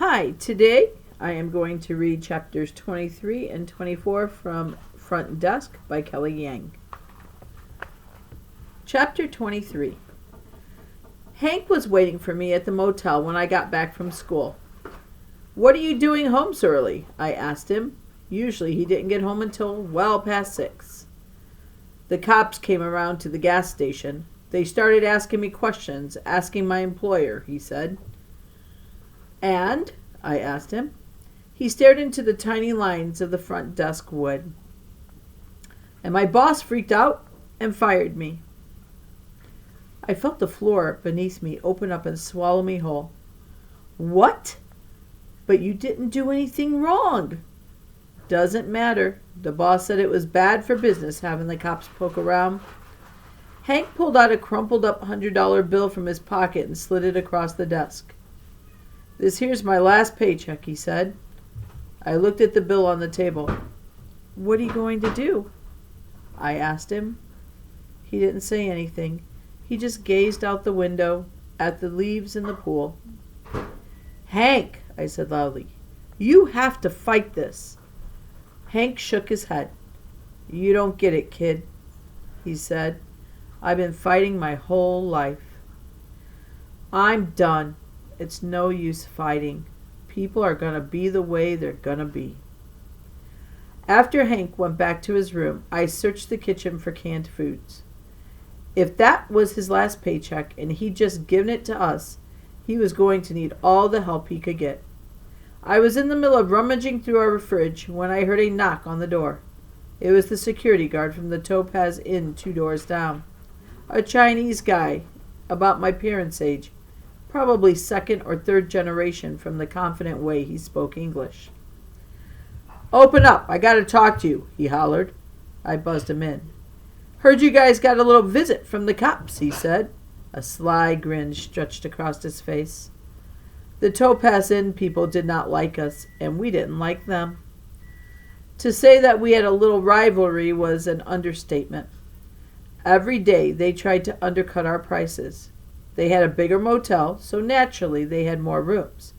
Hi, today I am going to read chapters 23 and 24 from Front Desk by Kelly Yang. Chapter 23. Hank was waiting for me at the motel when I got back from school. "What are you doing home so early?" I asked him. Usually he didn't get home until well past 6. "The cops came around to the gas station. They started asking me questions, asking my employer," he said. "And?" I asked him. He stared into the tiny lines of the front desk wood. "And my boss freaked out and fired me." I felt the floor beneath me open up and swallow me whole. "What? But you didn't do anything wrong." "Doesn't matter. The boss said it was bad for business having the cops poke around." Hank pulled out a crumpled up $100 bill from his pocket and slid it across the desk. "This here's my last paycheck," he said. I looked at the bill on the table. "What are you going to do?" I asked him. He didn't say anything. He just gazed out the window at the leaves in the pool. "Hank," I said loudly, "you have to fight this." Hank shook his head. "You don't get it, kid," he said. "I've been fighting my whole life. I'm done. It's no use fighting. People are going to be the way they're going to be." After Hank went back to his room, I searched the kitchen for canned foods. If that was his last paycheck and he'd just given it to us, he was going to need all the help he could get. I was in the middle of rummaging through our fridge when I heard a knock on the door. It was the security guard from the Topaz Inn 2 doors down. A Chinese guy, about my parents' age, probably second or third generation from the confident way he spoke English. "Open up, I gotta talk to you," he hollered. I buzzed him in. "Heard you guys got a little visit from the cops," he said. A sly grin stretched across his face. The Topaz Inn people did not like us, and we didn't like them. To say that we had a little rivalry was an understatement. Every day they tried to undercut our prices. They had a bigger motel, so naturally they had more rooms.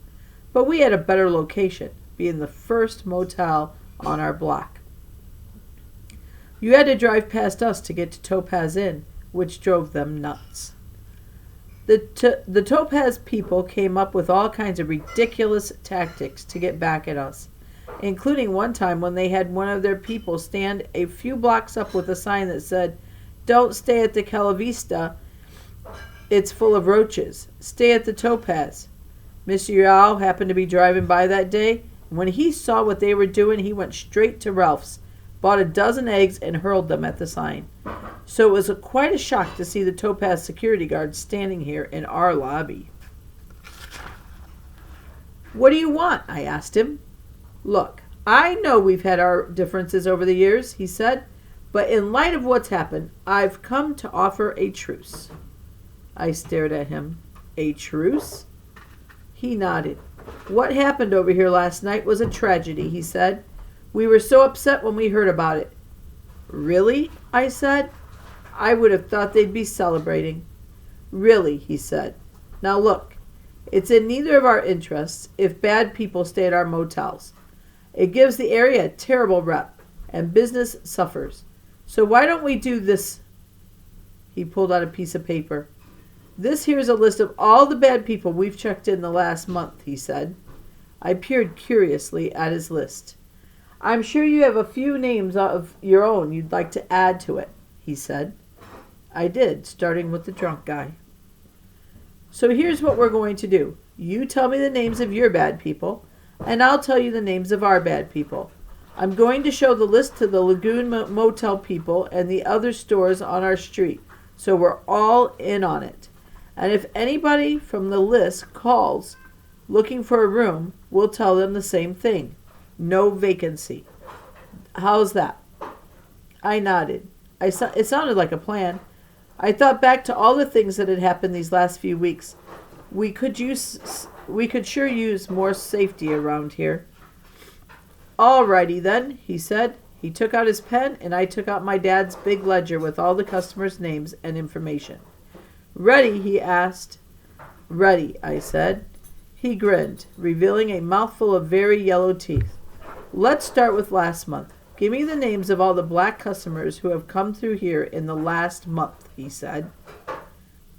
But we had a better location, being the first motel on our block. You had to drive past us to get to Topaz Inn, which drove them nuts. The Topaz people came up with all kinds of ridiculous tactics to get back at us, including one time when they had one of their people stand a few blocks up with a sign that said, "Don't stay at the Calavista. It's full of roaches. Stay at the Topaz." Mr. Yao happened to be driving by that day. When he saw what they were doing, he went straight to Ralph's, bought a dozen eggs, and hurled them at the sign. So it was quite a shock to see the Topaz security guard standing here in our lobby. "What do you want?" I asked him. "Look, I know we've had our differences over the years," he said, "but in light of what's happened, I've come to offer a truce." I stared at him. "A truce?" He nodded. "What happened over here last night was a tragedy," he said. "We were so upset when we heard about it." "Really?" I said. "I would have thought they'd be celebrating." "Really," he said. "Now look, it's in neither of our interests if bad people stay at our motels. It gives the area a terrible rep, and business suffers. So why don't we do this?" He pulled out a piece of paper. "This here's a list of all the bad people we've checked in the last month," he said. I peered curiously at his list. "I'm sure you have a few names of your own you'd like to add to it," he said. I did, starting with the drunk guy. "So here's what we're going to do. You tell me the names of your bad people, and I'll tell you the names of our bad people. I'm going to show the list to the Lagoon Motel people and the other stores on our street, so we're all in on it. And if anybody from the list calls looking for a room, we'll tell them the same thing. No vacancy. How's that?" I nodded. It sounded like a plan. I thought back to all the things that had happened these last few weeks. We could sure use more safety around here. "All righty then," he said. He took out his pen, and I took out my dad's big ledger with all the customers' names and information. "Ready?" he asked. "Ready," I said. He grinned, revealing a mouthful of very yellow teeth. Let's start with last month. Give me the names of all the black customers who have come through here in the last month, he said.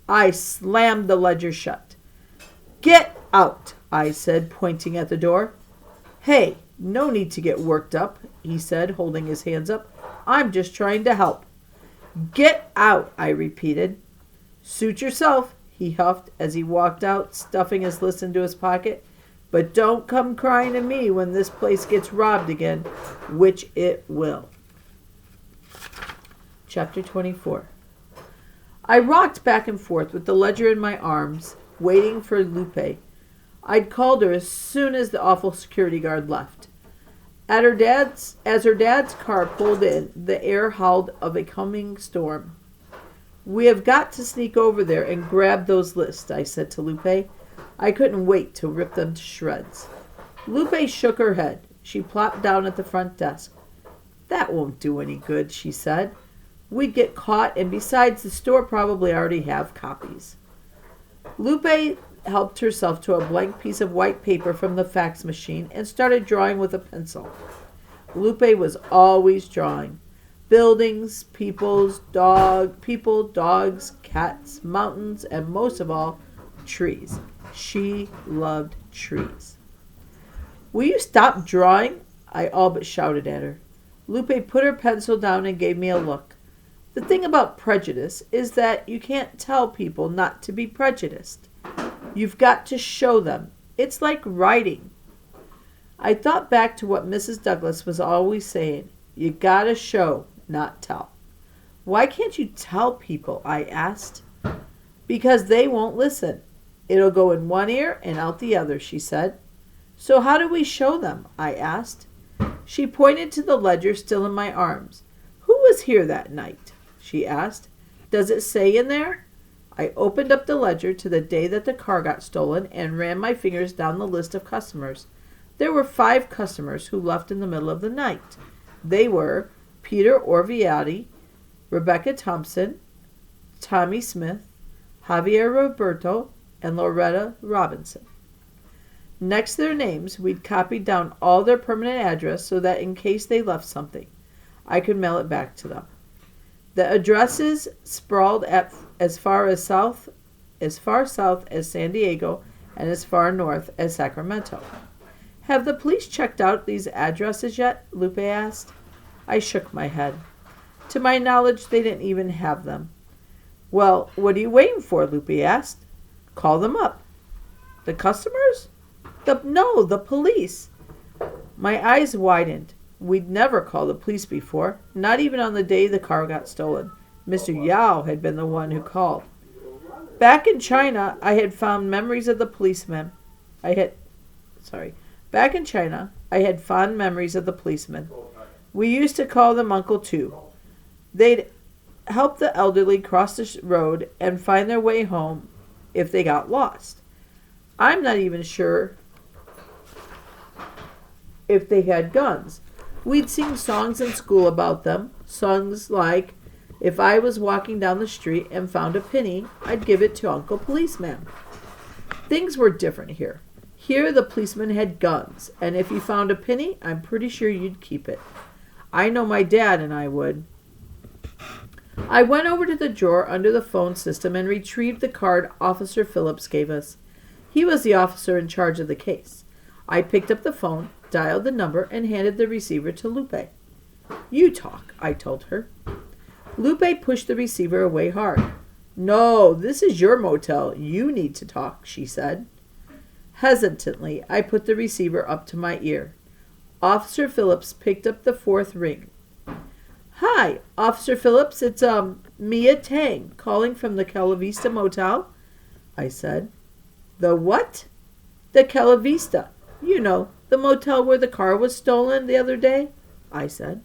I slammed the ledger shut. Get out, I said, pointing at the door. Hey, no need to get worked up, he said, holding his hands up. I'm just trying to help. Get out, I repeated. Suit yourself, he huffed as he walked out, stuffing his list into his pocket. But don't come crying to me when this place gets robbed again, which it will. Chapter 24. I rocked back and forth with the ledger in my arms, waiting for Lupe. I'd called her as soon as the awful security guard left. As her dad's car pulled in, the air howled of a coming storm. We have got to sneak over there and grab those lists, I said to Lupe. I couldn't wait to rip them to shreds. Lupe shook her head. She plopped down at the front desk. That won't do any good, she said. We'd get caught, and besides, the store probably already have copies. Lupe helped herself to a blank piece of white paper from the fax machine and started drawing with a pencil. Lupe was always drawing. Buildings, people, dogs, cats, mountains, and most of all, trees. She loved trees. Will you stop drawing? I all but shouted at her. Lupe put her pencil down and gave me a look. The thing about prejudice is that you can't tell people not to be prejudiced. You've got to show them. It's like writing. I thought back to what Mrs. Douglas was always saying. You gotta show, not tell. Why can't you tell people? I asked. Because they won't listen. It'll go in one ear and out the other, she said. So how do we show them? I asked. She pointed to the ledger still in my arms. Who was here that night? She asked. Does it say in there? I opened up the ledger to the day that the car got stolen and ran my fingers down the list of customers. There were 5 customers who left in the middle of the night. They were Peter Orvietti, Rebecca Thompson, Tommy Smith, Javier Roberto, and Loretta Robinson. Next to their names, we'd copied down all their permanent address so that in case they left something, I could mail it back to them. The addresses sprawled as far south as San Diego and as far north as Sacramento. Have the police checked out these addresses yet? Lupe asked. I shook my head. To my knowledge, they didn't even have them. Well, what are you waiting for? Lupe asked. Call them up. The customers? No, the police. My eyes widened. We'd never called the police before, not even on the day the car got stolen. Mr. Yao had been the one who called. Back in China, I had fond memories of the policemen. Back in China, I had fond memories of the policemen. We used to call them Uncle Two. They'd help the elderly cross the road and find their way home if they got lost. I'm not even sure if they had guns. We'd sing songs in school about them, songs like, if I was walking down the street and found a penny, I'd give it to Uncle Policeman. Things were different here. Here the policeman had guns, and if you found a penny, I'm pretty sure you'd keep it. I know my dad and I would. I went over to the drawer under the phone system and retrieved the card Officer Phillips gave us. He was the officer in charge of the case. I picked up the phone, dialed the number, and handed the receiver to Lupe. You talk, I told her. Lupe pushed the receiver away hard. No, this is your motel. You need to talk, she said. Hesitantly, I put the receiver up to my ear. Officer Phillips picked up the 4th ring. Hi, Officer Phillips, it's Mia Tang calling from the Cala Vista Motel, I said. The what? The Cala Vista. You know, the motel where the car was stolen the other day, I said.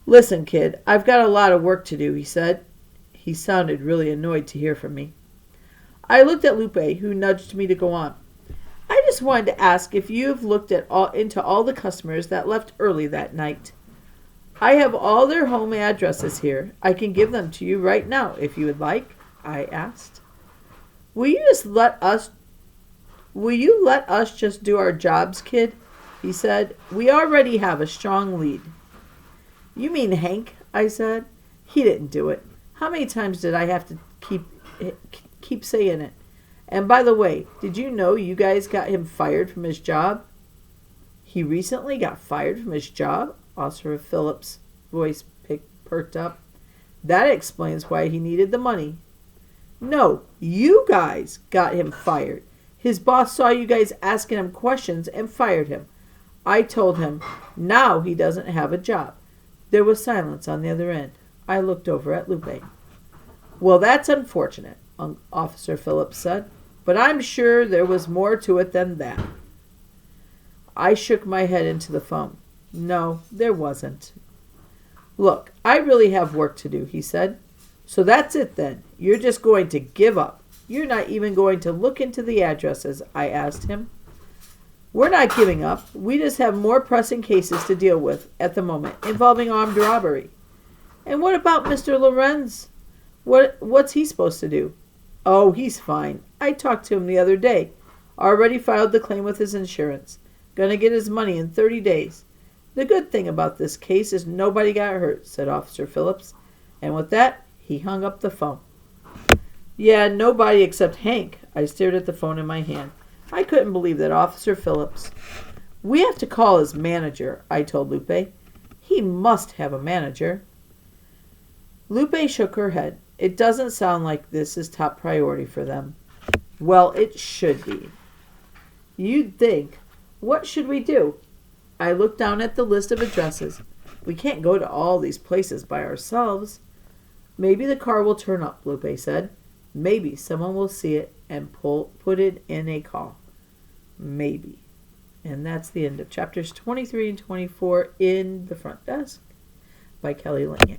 Listen, kid, I've got a lot of work to do, he said. He sounded really annoyed to hear from me. I looked at Lupe, who nudged me to go on. I just wanted to ask if you've looked into all the customers that left early that night. I have all their home addresses here. I can give them to you right now if you would like, I asked. Will you just let us Will you let us just do our jobs, kid? He said. We already have a strong lead. You mean Hank? I said. He didn't do it. How many times did I have to keep saying it? And by the way, did you know you guys got him fired from his job? He recently got fired from his job? Officer Phillips' voice perked up. That explains why he needed the money. No, you guys got him fired. His boss saw you guys asking him questions and fired him. I told him, now he doesn't have a job. There was silence on the other end. I looked over at Lupe. Well, that's unfortunate, Officer Phillips said, but I'm sure there was more to it than that. I shook my head into the phone. No, there wasn't. Look, I really have work to do, he said. So that's it then. You're just going to give up. You're not even going to look into the addresses, I asked him. We're not giving up. We just have more pressing cases to deal with at the moment involving armed robbery. And what about Mr. Lorenz? What's he supposed to do? Oh, he's fine. I talked to him the other day. Already filed the claim with his insurance. Gonna get his money in 30 days. The good thing about this case is nobody got hurt, said Officer Phillips. And with that, he hung up the phone. Yeah, nobody except Hank. I stared at the phone in my hand. I couldn't believe that Officer Phillips. We have to call his manager, I told Lupe. He must have a manager. Lupe shook her head. It doesn't sound like this is top priority for them. Well, it should be. You'd think. What should we do? I looked down at the list of addresses. We can't go to all these places by ourselves. Maybe the car will turn up, Lupe said. Maybe someone will see it and put it in a call. Maybe. And that's the end of chapters 23 and 24 in The Front Desk by Kelly Lang.